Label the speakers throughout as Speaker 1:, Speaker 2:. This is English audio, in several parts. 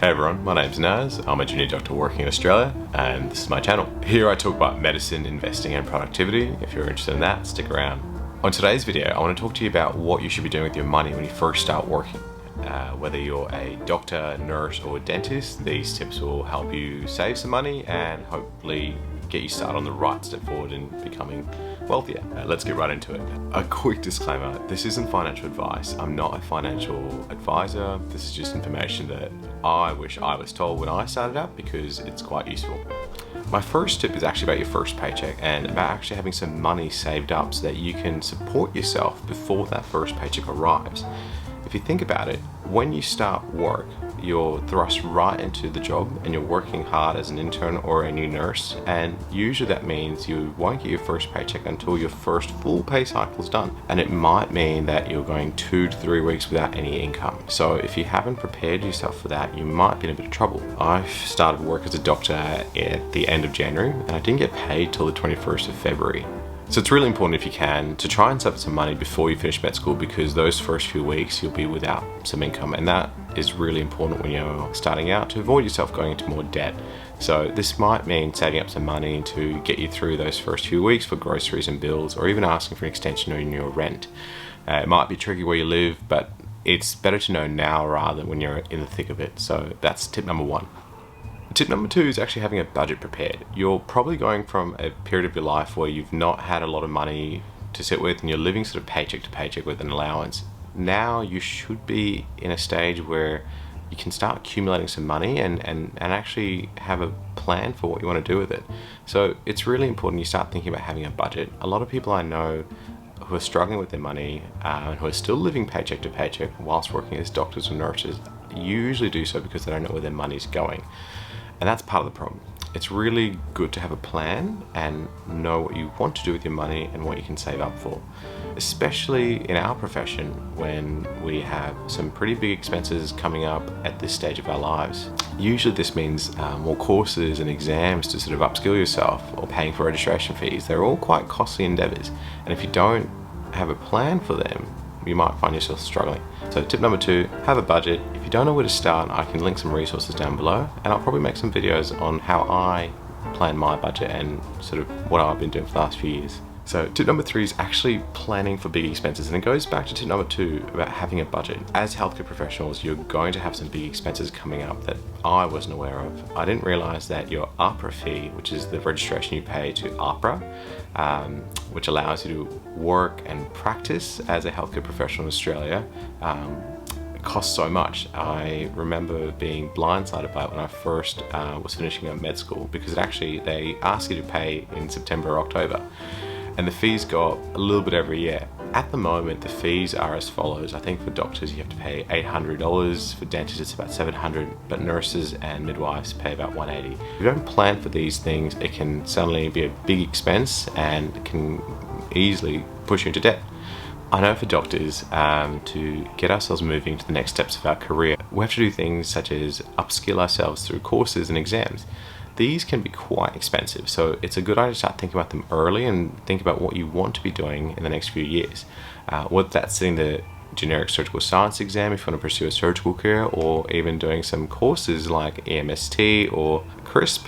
Speaker 1: Hey everyone, my name's Naz. I'm a junior doctor working in Australia, and this is my channel. Here I talk about medicine, investing and productivity. If you're interested in that, stick around. On today's video, I want to talk to you about what you should be doing with your money when you first start working. Whether you're a doctor, nurse or dentist, these tips will help you save some money and hopefully get you started on the right step forward in becoming wealthier. Let's get right into it. A quick disclaimer, this isn't financial advice. I'm not a financial advisor. This is just information that I wish I was told when I started out because it's quite useful. My first tip is actually about your first paycheck and about actually having some money saved up so that you can support yourself before that first paycheck arrives. If you think about it, when you start work, you're thrust right into the job and you're working hard as an intern or a new nurse, and usually that means you won't get your first paycheck until your first full pay cycle is done. And it might mean that you're going 2 to 3 weeks without any income. So if you haven't prepared yourself for that, you might be in a bit of trouble. I started work as a doctor at the end of January and I didn't get paid till the 21st of February. So it's really important, if you can, to try and save some money before you finish med school, because those first few weeks you'll be without some income, and that is really important when you're starting out to avoid yourself going into more debt. So this might mean saving up some money to get you through those first few weeks for groceries and bills, or even asking for an extension on your rent. It might be tricky where you live, but it's better to know now rather than when you're in the thick of it. So that's tip number 1. Tip number 2 is actually having a budget prepared. You're probably going from a period of your life where you've not had a lot of money to sit with and you're living sort of paycheck to paycheck with an allowance. Now you should be in a stage where you can start accumulating some money and actually have a plan for what you want to do with it. So it's really important you start thinking about having a budget. A lot of people I know who are struggling with their money and who are still living paycheck to paycheck whilst working as doctors or nurses usually do so because they don't know where their money's going. And that's part of the problem. It's really good to have a plan and know what you want to do with your money and what you can save up for. Especially in our profession when we have some pretty big expenses coming up at this stage of our lives. Usually this means more courses and exams to sort of upskill yourself, or paying for registration fees. They're all quite costly endeavors. And if you don't have a plan for them, you might find yourself struggling. So tip number 2, have a budget. If you don't know where to start, I can link some resources down below, and I'll probably make some videos on how I plan my budget and sort of what I've been doing for the last few years. So tip number 3 is actually planning for big expenses, and it goes back to tip number 2 about having a budget. As healthcare professionals, you're going to have some big expenses coming up that I wasn't aware of. I didn't realize that your APRA fee, which is the registration you pay to APRA, which allows you to work and practice as a healthcare professional in Australia, it costs so much. I remember being blindsided by it when I first was finishing up med school, because they ask you to pay in September or October. And the fees go up a little bit every year. At the moment, the fees are as follows. I think for doctors, you have to pay $800. For dentists, it's about $700. But nurses and midwives pay about $180. If you don't plan for these things, it can suddenly be a big expense and can easily push you into debt. I know for doctors, to get ourselves moving to the next steps of our career, we have to do things such as upskill ourselves through courses and exams. These can be quite expensive, so it's a good idea to start thinking about them early and think about what you want to be doing in the next few years. Whether that's sitting the generic surgical science exam if you want to pursue a surgical career, or even doing some courses like EMST or CRISP,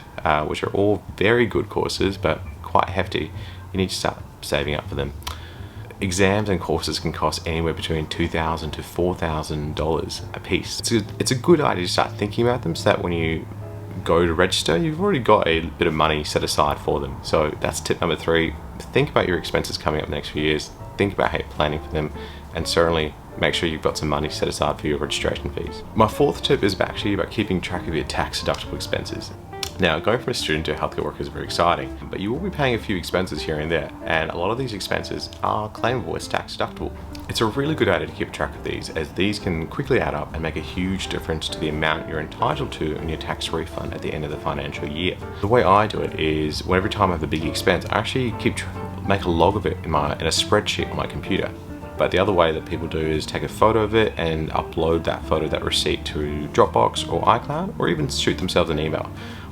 Speaker 1: which are all very good courses but quite hefty. You need to start saving up for them. Exams and courses can cost anywhere between $2,000 to $4,000 a piece. It's a good idea to start thinking about them so that when you go to register, you've already got a bit of money set aside for them. So that's tip number 3. Think about your expenses coming up in the next few years. Think about how you're planning for them, and certainly make sure you've got some money set aside for your registration fees. My 4th tip is actually about keeping track of your tax-deductible expenses. Now, going from a student to a healthcare worker is very exciting, but you will be paying a few expenses here and there, and a lot of these expenses are claimable as tax-deductible. It's a really good idea to keep track of these, as these can quickly add up and make a huge difference to the amount you're entitled to in your tax refund at the end of the financial year. The way I do it is, every time I have a big expense, I actually make a log of it in a spreadsheet on my computer. But the other way that people do is take a photo of it and upload that receipt to Dropbox or iCloud, or even shoot themselves an email.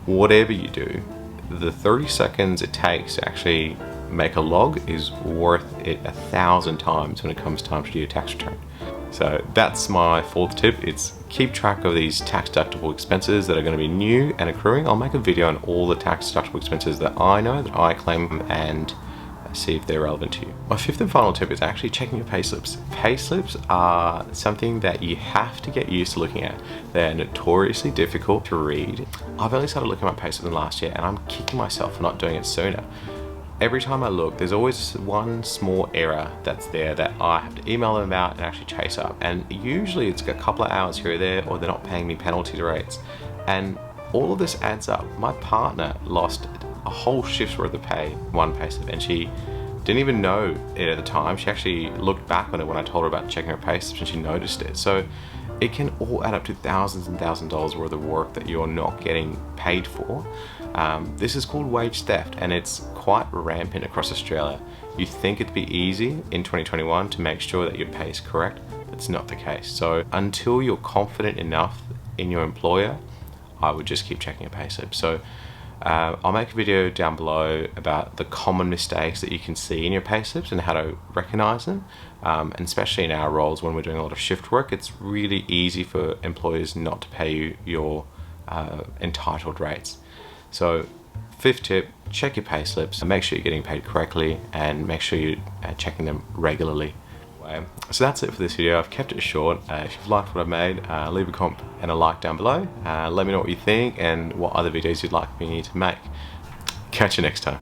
Speaker 1: Whatever you do, the 30 seconds it takes to actually make a log is worth it 1,000 times when it comes time to do your tax return. So that's my fourth tip. It's keep track of these tax deductible expenses that are going to be new and accruing. I'll make a video on all the tax deductible expenses that I know, that I claim, and see if they're relevant to you. My fifth and final tip is actually checking your payslips. Payslips are something that you have to get used to looking at. They're notoriously difficult to read. I've only started looking at my payslips in the last year, and I'm kicking myself for not doing it sooner. Every time I look, there's always one small error that's there that I have to email them about and actually chase up. And usually it's a couple of hours here or there, or they're not paying me penalty rates. And all of this adds up. My partner lost a whole shift's worth of pay, one payslip, and she didn't even know it at the time. She actually looked back on it when I told her about checking her payslips, and she noticed it. So it can all add up to thousands and thousands of dollars worth of work that you're not getting paid for. This is called wage theft, and it's quite rampant across Australia. You think it'd be easy in 2021 to make sure that your pay is correct, but it's not the case. So until you're confident enough in your employer, I would just keep checking your payslip. So I'll make a video down below about the common mistakes that you can see in your payslips and how to recognize them. And especially in our roles when we're doing a lot of shift work, it's really easy for employers not to pay you your entitled rates. So fifth tip, check your payslips, make sure you're getting paid correctly, and make sure you're checking them regularly. So that's it for this video. I've kept it short. If you've liked what I've made, leave a comment and a like down below. Let me know what you think and what other videos you'd like me to make. Catch you next time.